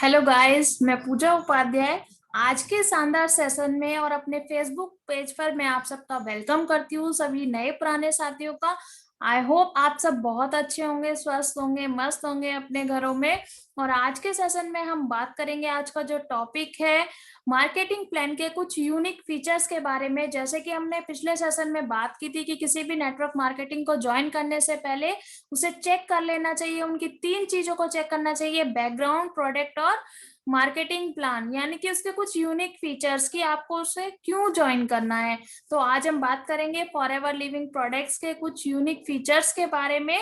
Hello guys, मैं पूजा उपाध्याय। आज के शानदार सेशन में और अपने फेसबुक पेज पर मैं आप सबका वेलकम करती हूँ, सभी नए पुराने साथियों का। आई होप आप सब बहुत अच्छे होंगे, स्वस्थ होंगे, मस्त होंगे अपने घरों में। और आज के सेशन में हम बात करेंगे, आज का जो टॉपिक है मार्केटिंग प्लान के कुछ यूनिक फीचर्स के बारे में। जैसे कि हमने पिछले सेशन में बात की थी कि किसी भी नेटवर्क मार्केटिंग को ज्वाइन करने से पहले उसे चेक कर लेना चाहिए, उनकी तीन चीजों को चेक करना चाहिए: बैकग्राउंड, प्रोडक्ट और मार्केटिंग प्लान, यानी कि उसके कुछ यूनिक फीचर्स की आपको उसे क्यों ज्वाइन करना है। तो आज हम बात करेंगे फॉरएवर लिविंग प्रोडक्ट्स के कुछ यूनिक फीचर्स के बारे में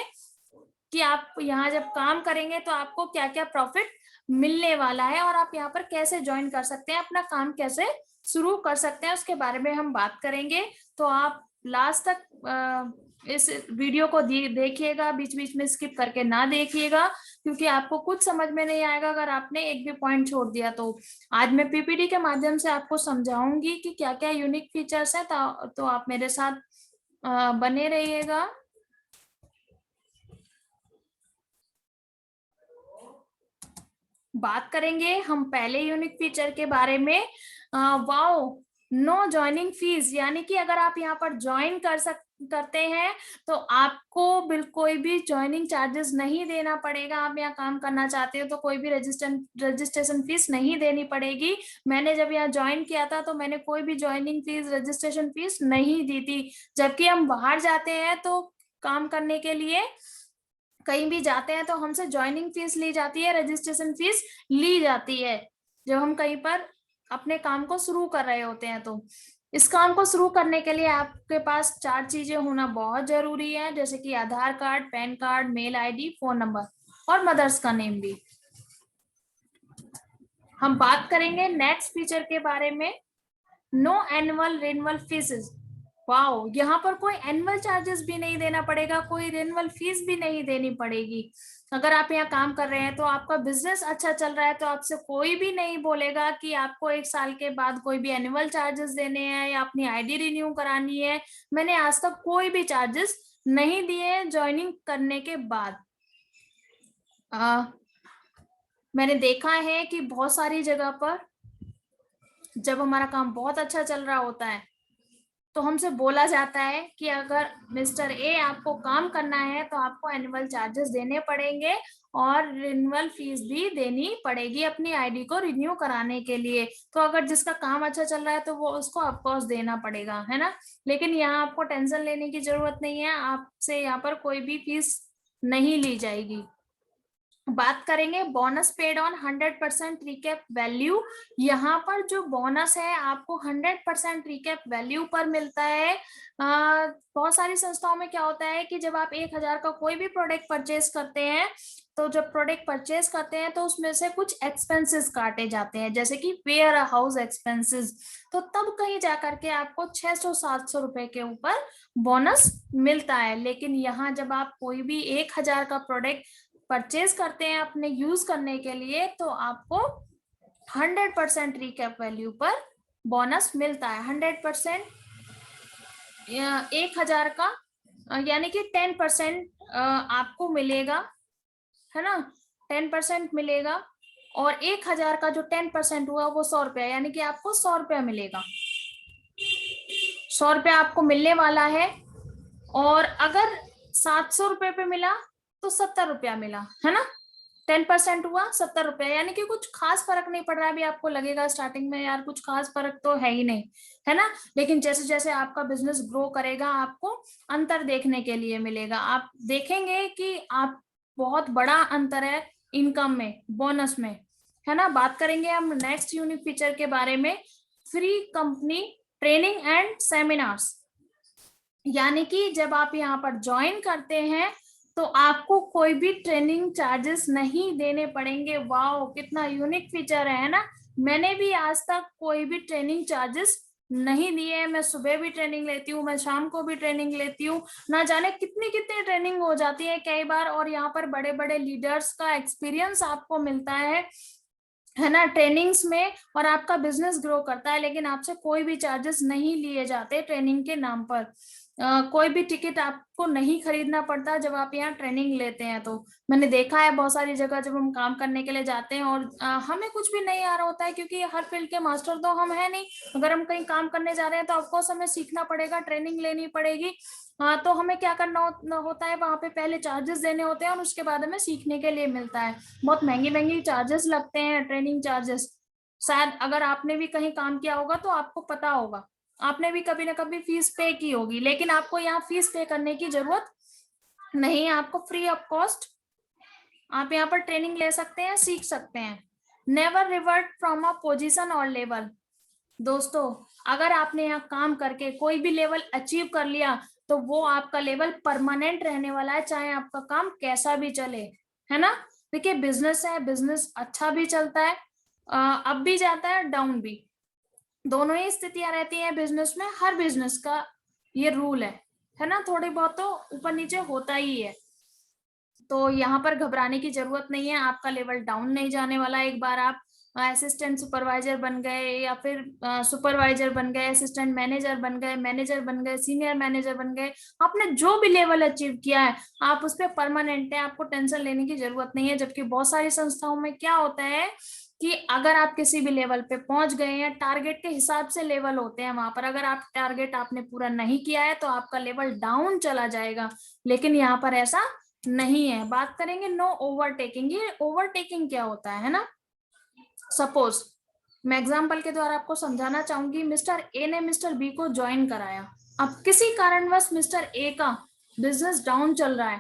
कि आप यहाँ जब काम करेंगे तो आपको क्या क्या प्रॉफिट मिलने वाला है और आप यहाँ पर कैसे ज्वाइन कर सकते हैं, अपना काम कैसे शुरू कर सकते हैं, उसके बारे में हम बात करेंगे। तो आप लास्ट तक इस वीडियो को देखिएगा, बीच बीच में स्किप करके ना देखिएगा, क्योंकि आपको कुछ समझ में नहीं आएगा अगर आपने एक भी पॉइंट छोड़ दिया। तो आज मैं पीपीटी के माध्यम से आपको समझाऊंगी कि क्या क्या यूनिक फीचर्स है। तो आप मेरे साथ बने रहिएगा। बात करेंगे हम पहले यूनिक फीचर के बारे में। वाओ, नो ज्वाइनिंग फीस, यानी कि अगर आप यहाँ पर ज्वाइन करते हैं तो आपको कोई भी ज्वाइनिंग चार्जेस नहीं देना पड़ेगा। आप यहाँ काम करना चाहते हो तो कोई भी रजिस्ट्रेशन फीस नहीं देनी पड़ेगी। मैंने जब यहाँ ज्वाइन किया था तो मैंने कोई भी ज्वाइनिंग फीस, रजिस्ट्रेशन फीस नहीं दी थी। जबकि हम बाहर जाते हैं तो काम करने के लिए कहीं भी जाते हैं तो हमसे ज्वाइनिंग फीस ली जाती है, रजिस्ट्रेशन फीस ली जाती है जब हम कहीं पर अपने काम को शुरू कर रहे होते हैं। तो इस काम को शुरू करने के लिए आपके पास चार चीजें होना बहुत जरूरी है, जैसे कि Aadhaar card, PAN card, mail ID, phone number और मदर्स का नेम भी। हम बात करेंगे नेक्स्ट फीचर के बारे में, no annual renewal fees. Wow, यहाँ पर कोई एनुअल चार्जेस भी नहीं देना पड़ेगा, कोई रिन्यूअल फीस भी नहीं देनी पड़ेगी। अगर आप यहाँ काम कर रहे हैं तो आपका बिजनेस अच्छा चल रहा है तो आपसे कोई भी नहीं बोलेगा कि आपको एक साल के बाद कोई भी एनुअल चार्जेस देने हैं या अपनी आईडी रिन्यू करानी है। मैंने आज तक कोई भी चार्जेस नहीं दिए ज्वाइनिंग करने के बाद। मैंने देखा है कि बहुत सारी जगह पर जब हमारा काम बहुत अच्छा चल रहा होता है तो हमसे बोला जाता है कि अगर मिस्टर ए आपको काम करना है तो आपको एनुअल चार्जेस देने पड़ेंगे और रिन्यूअल फीस भी देनी पड़ेगी अपनी आईडी को रिन्यू कराने के लिए। तो अगर जिसका काम अच्छा चल रहा है तो वो उसको ऑफकोर्स देना पड़ेगा, है ना। लेकिन यहाँ आपको टेंशन लेने की जरूरत नहीं है, आपसे यहाँ पर कोई भी फीस नहीं ली जाएगी। बात करेंगे bonus paid on 100% recap value. यहाँ पर जो बोनस है आपको 100% रिकैप वैल्यू पर मिलता है। बहुत सारी संस्थाओं में क्या होता है कि जब आप 1000 का कोई भी प्रोडक्ट परचेज करते हैं तो जब प्रोडक्ट परचेज करते हैं तो उसमें से कुछ एक्सपेंसेस काटे जाते हैं, जैसे कि वेयर हाउस एक्सपेंसेस। तो तब कहीं जाकर के आपको 600-700 रुपए के ऊपर बोनस मिलता है। लेकिन यहाँ जब आप कोई भी 1000 का प्रोडक्ट परचेज करते हैं अपने यूज करने के लिए तो आपको 100% रिकैप वैल्यू पर बोनस मिलता है। 100% 1000 का यानी कि 10% आपको मिलेगा, है ना। 10% मिलेगा और 1000 का जो 10% हुआ वो 100 रुपया, यानी कि आपको 100 रुपया मिलेगा। 100 रुपया आपको मिलने वाला है। और अगर 700 रुपये पे मिला तो 70 रुपया मिला, है ना। 10% हुआ 70 रुपया, यानी कि कुछ खास फर्क नहीं पड़ रहा है। अभी आपको लगेगा स्टार्टिंग में यार कुछ खास फर्क तो है ही नहीं, है ना। लेकिन जैसे जैसे आपका बिजनेस ग्रो करेगा आपको अंतर देखने के लिए मिलेगा। आप देखेंगे कि आप बहुत बड़ा अंतर है इनकम में, बोनस में, है ना। बात करेंगे हम नेक्स्ट यूनिक फीचर के बारे में, free company training and seminars. यानी कि जब आप यहाँ पर ज्वाइन करते हैं तो आपको कोई भी ट्रेनिंग चार्जेस नहीं देने पड़ेंगे। वाओ, कितना यूनिक फीचर है ना। मैंने भी आज तक कोई भी ट्रेनिंग चार्जेस नहीं दिए हैं। मैं सुबह भी ट्रेनिंग लेती हूँ, मैं शाम को भी ट्रेनिंग लेती हूँ, ना जाने कितनी कितनी ट्रेनिंग हो जाती है कई बार। और यहाँ पर बड़े बड़े लीडर्स का एक्सपीरियंस आपको मिलता है ना, ट्रेनिंग्स में, और आपका बिजनेस ग्रो करता है। लेकिन आपसे कोई भी चार्जेस नहीं लिए जाते ट्रेनिंग के नाम पर। कोई भी टिकट आपको नहीं खरीदना पड़ता जब आप यहाँ ट्रेनिंग लेते हैं। तो मैंने देखा है बहुत सारी जगह जब हम काम करने के लिए जाते हैं और हमें कुछ भी नहीं आ रहा होता है, क्योंकि हर फील्ड के मास्टर तो हम है नहीं। अगर हम कहीं काम करने जा रहे हैं तो ऑफकोर्स हमें सीखना पड़ेगा, ट्रेनिंग लेनी पड़ेगी। तो हमें क्या करना होता है, वहां पे पहले चार्जेस देने होते हैं और उसके बाद हमें सीखने के लिए मिलता है। बहुत महंगी महंगी चार्जेस लगते हैं, ट्रेनिंग चार्जेस। शायद अगर आपने भी कहीं काम किया होगा तो आपको पता होगा, आपने भी कभी ना कभी फीस पे की होगी। लेकिन आपको यहाँ फीस पे करने की जरूरत नहीं है, आपको फ्री ऑफ कॉस्ट आप यहाँ पर ट्रेनिंग ले सकते हैं, सीख सकते हैं। Never revert from a position और लेवल। दोस्तों, अगर आपने यहाँ काम करके कोई भी लेवल अचीव कर लिया तो वो आपका लेवल परमानेंट रहने वाला है, चाहे आपका काम कैसा भी चले, है ना। देखिए बिजनेस है, बिजनेस अच्छा भी चलता है, अप भी जाता है, डाउन भी, दोनों ही स्थितियां रहती हैं बिजनेस में। हर बिजनेस का ये रूल है ना, थोड़ी बहुत तो ऊपर नीचे होता ही है। तो यहाँ पर घबराने की जरूरत नहीं है, आपका लेवल डाउन नहीं जाने वाला। एक बार आप असिस्टेंट सुपरवाइजर बन गए या फिर सुपरवाइजर बन गए, असिस्टेंट मैनेजर बन गए, मैनेजर बन गए, सीनियर मैनेजर बन गए, आपने जो भी लेवल अचीव किया है आप उस पर परमानेंट है, आपको टेंशन लेने की जरूरत नहीं है। जबकि बहुत सारी संस्थाओं में क्या होता है कि अगर आप किसी भी लेवल पे पहुंच गए हैं, टारगेट के हिसाब से लेवल होते हैं वहां पर, अगर आप टारगेट आपने पूरा नहीं किया है तो आपका लेवल डाउन चला जाएगा। लेकिन यहाँ पर ऐसा नहीं है। बात करेंगे नो ओवरटेकिंग। ये ओवरटेकिंग क्या होता है ना। सपोज मैं एग्जांपल के द्वारा आपको समझाना चाहूंगी, मिस्टर ए ने मिस्टर बी को ज्वाइन कराया। अब किसी कारणवश मिस्टर ए का बिजनेस डाउन चल रहा है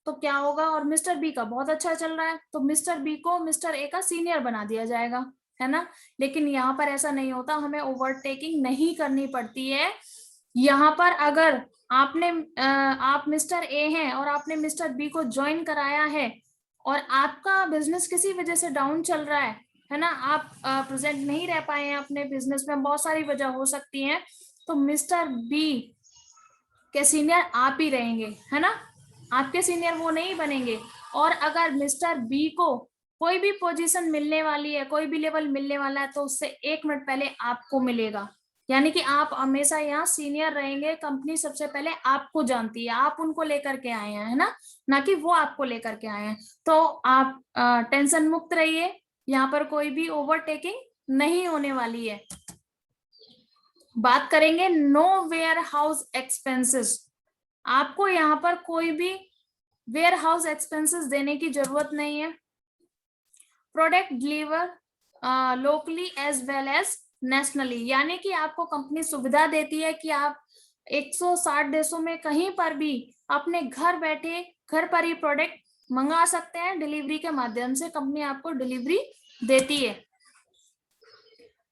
तो क्या होगा, और मिस्टर बी का बहुत अच्छा चल रहा है तो मिस्टर बी को मिस्टर ए का सीनियर बना दिया जाएगा, है ना। लेकिन यहाँ पर ऐसा नहीं होता, हमें ओवरटेकिंग नहीं करनी पड़ती है। यहाँ पर अगर आप मिस्टर ए हैं और आपने मिस्टर बी को ज्वाइन कराया है और आपका बिजनेस किसी वजह से डाउन चल रहा है ना, आप प्रेजेंट नहीं रह पाए हैं अपने बिजनेस में, बहुत सारी वजह हो सकती है, तो मिस्टर बी के सीनियर आप ही रहेंगे, है ना, आपके सीनियर वो नहीं बनेंगे। और अगर मिस्टर बी को कोई भी पोजीशन मिलने वाली है, कोई भी लेवल मिलने वाला है तो उससे 1 मिनट पहले आपको मिलेगा। यानी कि आप हमेशा यहाँ सीनियर रहेंगे, कंपनी सबसे पहले आपको जानती है, आप उनको लेकर के आए हैं, है ना कि वो आपको लेकर के आए हैं। तो आप टेंशन मुक्त रहिए, यहाँ पर कोई भी ओवरटेकिंग नहीं होने वाली है। बात करेंगे नो वेयर हाउस एक्सपेंसेस। आपको यहाँ पर कोई भी वेयर हाउस एक्सपेंसेस देने की जरूरत नहीं है। Product deliver locally as well as nationally, यानी कि आपको कंपनी सुविधा देती है कि आप 160 देशों में कहीं पर भी अपने घर बैठे घर पर ही प्रोडक्ट मंगा सकते हैं, डिलीवरी के माध्यम से कंपनी आपको डिलीवरी देती है।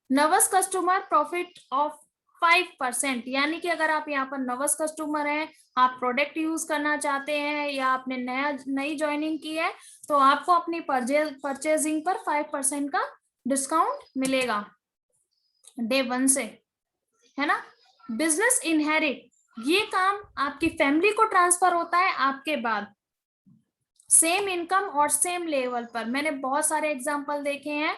नवस कस्टमर प्रॉफिट ऑफ 5%, यानी कि अगर आप यहाँ पर नवस कस्टमर हैं, आप प्रोडक्ट यूज करना चाहते हैं या आपने नई ज्वाइनिंग की है तो आपको अपनी परचेजिंग पर 5% का डिस्काउंट मिलेगा डे 1 से, है ना। बिजनेस इनहेरिट, ये काम आपकी फैमिली को ट्रांसफर होता है आपके बाद, सेम इनकम और सेम लेवल पर। मैंने बहुत सारे एग्जांपल देखे हैं,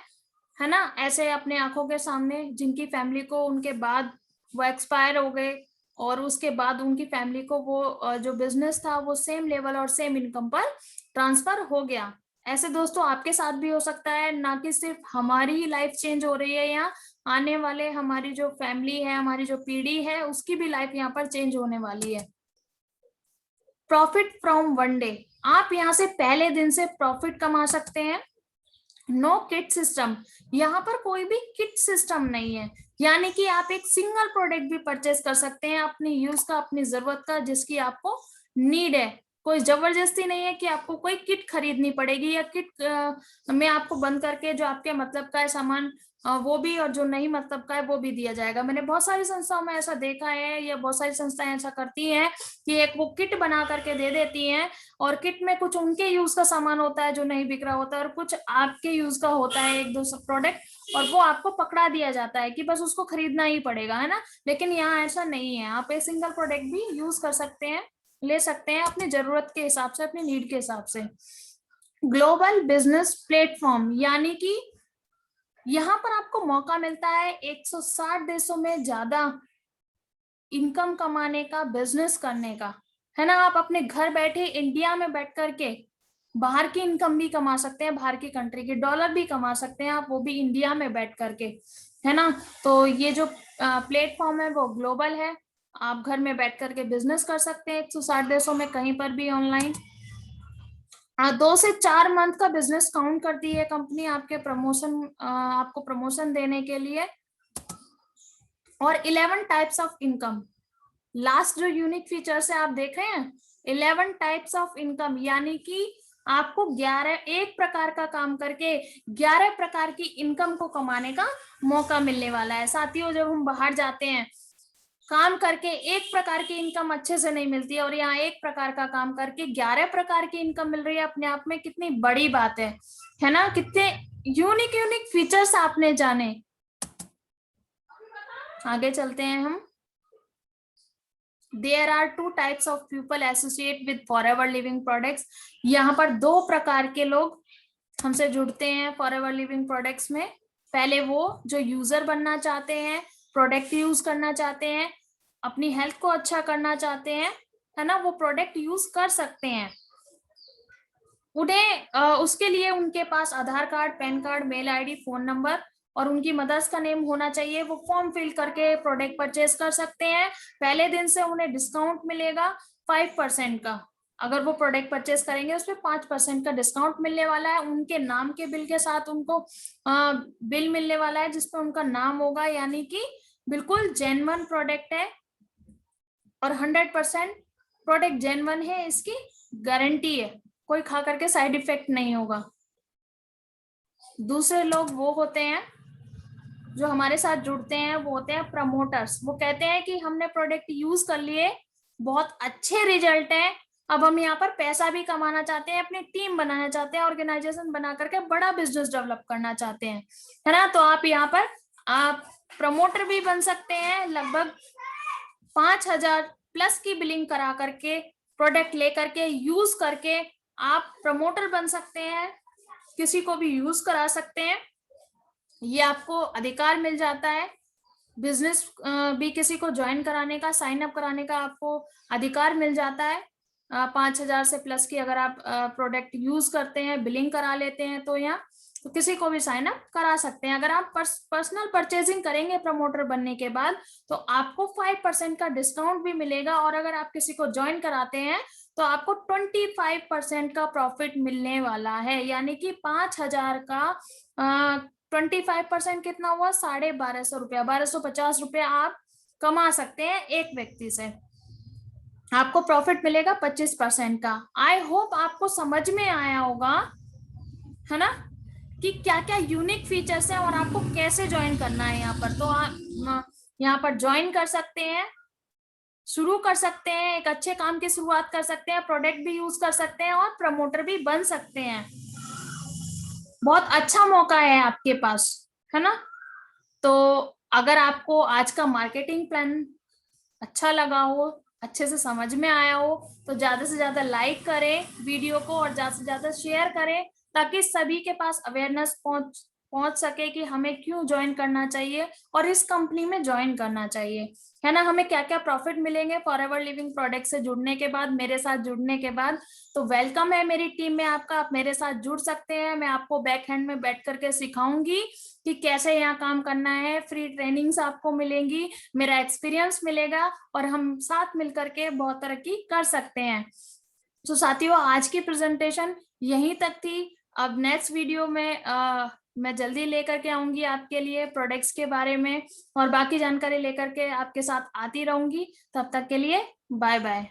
है ना, ऐसे अपने आंखों के सामने, जिनकी फैमिली को उनके बाद वो एक्सपायर हो गए और उसके बाद उनकी फैमिली को वो जो बिजनेस था वो सेम लेवल और सेम इनकम पर ट्रांसफर हो गया। ऐसे दोस्तों आपके साथ भी हो सकता है, ना कि सिर्फ हमारी ही लाइफ चेंज हो रही है, यहाँ आने वाले हमारी जो फैमिली है, हमारी जो पीढ़ी है, उसकी भी लाइफ यहाँ पर चेंज होने वाली है। प्रॉफिट फ्रॉम 1 डे, आप यहाँ से पहले दिन से प्रॉफिट कमा सकते हैं। नो किट सिस्टम, यहाँ पर कोई भी किट सिस्टम नहीं है, यानी कि आप एक सिंगल प्रोडक्ट भी परचेज कर सकते हैं अपनी यूज का, अपनी जरूरत का, जिसकी आपको नीड है। कोई जबरदस्ती नहीं है कि आपको कोई किट खरीदनी पड़ेगी या किट में आपको बंद करके जो आपके मतलब का है सामान वो भी, और जो नहीं मतलब का है वो भी दिया जाएगा। मैंने बहुत सारी संस्थाओं में ऐसा देखा है, या बहुत सारी संस्थाएं ऐसा करती हैं कि एक वो किट बना करके दे देती हैं और किट में कुछ उनके यूज का सामान होता है जो नहीं बिक रहा होता है और कुछ आपके यूज का होता है, एक दो सब प्रोडक्ट, और वो आपको पकड़ा दिया जाता है कि बस उसको खरीदना ही पड़ेगा, है ना। लेकिन यहाँ ऐसा नहीं है, आप एक सिंगल प्रोडक्ट भी यूज कर सकते हैं, ले सकते हैं अपनी जरूरत के हिसाब से, अपनी नीड के हिसाब से। ग्लोबल बिजनेस प्लेटफॉर्म, यानी कि यहाँ पर आपको मौका मिलता है 160 देशों में ज्यादा इनकम कमाने का, बिजनेस करने का, है ना। आप अपने घर बैठे इंडिया में बैठ करके बाहर की इनकम भी कमा सकते हैं, बाहर की कंट्री के डॉलर भी कमा सकते हैं आप, वो भी इंडिया में बैठ करके, है ना। तो ये जो प्लेटफॉर्म है वो ग्लोबल है। आप घर में बैठ करके बिजनेस कर सकते हैं 160 देशों में कहीं पर भी ऑनलाइन। 2 से 4 मंथ का बिजनेस काउंट करती है कंपनी आपके प्रमोशन, आपको प्रमोशन देने के लिए। और 11 टाइप्स ऑफ इनकम, लास्ट जो यूनिक फीचर्स है आप देख रहे हैं, 11 टाइप्स ऑफ इनकम, यानी कि आपको 11 एक प्रकार का काम करके 11 प्रकार की इनकम को कमाने का मौका मिलने वाला है। साथियों, जब हम बाहर जाते हैं काम करके एक प्रकार की इनकम अच्छे से नहीं मिलती है, और यहाँ एक प्रकार का काम करके 11 प्रकार की इनकम मिल रही है, अपने आप में कितनी बड़ी बात है ना। कितने यूनिक यूनिक फीचर्स आपने जाने। आगे चलते हैं हम। There are 2 types of people associate with forever living products। यहाँ पर 2 प्रकार के लोग हमसे जुड़ते हैं फॉरएवर लिविंग प्रोडक्ट्स में। पहले वो जो यूजर बनना चाहते हैं, प्रोडक्ट यूज करना चाहते हैं, अपनी हेल्थ को अच्छा करना चाहते हैं, है ना, वो प्रोडक्ट यूज कर सकते हैं। उन्हें उसके लिए उनके पास Aadhaar card, PAN card, mail ID, phone number और उनकी मदर्स का नेम होना चाहिए। वो फॉर्म फिल करके प्रोडक्ट परचेज कर सकते हैं। पहले दिन से उन्हें डिस्काउंट मिलेगा 5% का। अगर वो प्रोडक्ट परचेज करेंगे उसमें 5% का डिस्काउंट मिलने वाला है। उनके नाम के बिल के साथ उनको बिल मिलने वाला है जिसपे उनका नाम होगा, यानी कि बिल्कुल जेन्युइन प्रोडक्ट है और 100% प्रोडक्ट जेन्युइन है, इसकी गारंटी है, कोई खा करके साइड इफेक्ट नहीं होगा। दूसरे लोग वो होते हैं जो हमारे साथ जुड़ते हैं, वो होते हैं प्रमोटर्स। वो कहते हैं कि हमने प्रोडक्ट यूज कर लिए, बहुत अच्छे रिजल्ट है, अब हम यहाँ पर पैसा भी कमाना चाहते हैं, अपनी टीम बनाना चाहते हैं, ऑर्गेनाइजेशन बना करके बड़ा बिजनेस डेवलप करना चाहते हैं, है ना। तो आप यहाँ पर आप प्रमोटर भी बन सकते हैं। लगभग 5,000 प्लस की बिलिंग करा करके, प्रोडक्ट लेकर के, यूज करके आप प्रमोटर बन सकते हैं, किसी को भी यूज करा सकते हैं। ये आपको अधिकार मिल जाता है। बिजनेस भी किसी को ज्वाइन कराने का, साइन अप कराने का आपको अधिकार मिल जाता है। 5,000 से प्लस की अगर आप प्रोडक्ट यूज करते हैं, बिलिंग करा लेते हैं, तो यहाँ तो किसी को भी साइन अप करा सकते हैं। अगर आप पर्सनल परचेजिंग करेंगे प्रमोटर बनने के बाद तो आपको 5% का डिस्काउंट भी मिलेगा, और अगर आप किसी को ज्वाइन कराते हैं तो आपको 25% का प्रॉफिट मिलने वाला है। यानी कि 5,000 का 25% कितना हुआ, 1,250 रुपया, 1,250 रुपया आप कमा सकते हैं एक व्यक्ति से। आपको प्रॉफिट मिलेगा 25% का। आई होप आपको समझ में आया होगा, है ना, कि क्या क्या यूनिक फीचर्स हैं और आपको कैसे ज्वाइन करना है यहाँ पर। तो आप यहाँ पर ज्वाइन कर सकते हैं, शुरू कर सकते हैं, एक अच्छे काम की शुरुआत कर सकते हैं, प्रोडक्ट भी यूज कर सकते हैं और प्रमोटर भी बन सकते हैं। बहुत अच्छा मौका है आपके पास, है ना। तो अगर आपको आज का मार्केटिंग प्लान अच्छा लगा हो, अच्छे से समझ में आया हो, तो ज्यादा से ज्यादा लाइक करें वीडियो को और ज्यादा से ज्यादा शेयर करें, ताकि सभी के पास अवेयरनेस पहुंच सके कि हमें क्यों ज्वाइन करना चाहिए और इस कंपनी में ज्वाइन करना चाहिए, है ना। हमें क्या क्या प्रॉफिट मिलेंगे फॉरएवर लिविंग प्रोडक्ट से जुड़ने के बाद, मेरे साथ जुड़ने के बाद। तो वेलकम है मेरी टीम में आपका, आप मेरे साथ जुड़ सकते हैं। मैं आपको बैक हैंड में बैठ करके सिखाऊंगी कि कैसे यहाँ काम करना है। फ्री ट्रेनिंग्स आपको मिलेंगी, मेरा एक्सपीरियंस मिलेगा और हम साथ मिलकर के बहुत तरक्की कर सकते हैं। तो साथियों, आज की प्रेजेंटेशन यहीं तक थी। अब नेक्स्ट वीडियो में मैं जल्दी लेकर के आऊंगी आपके लिए प्रोडक्ट्स के बारे में, और बाकी जानकारी लेकर के आपके साथ आती रहूंगी। तब तक के लिए बाय बाय।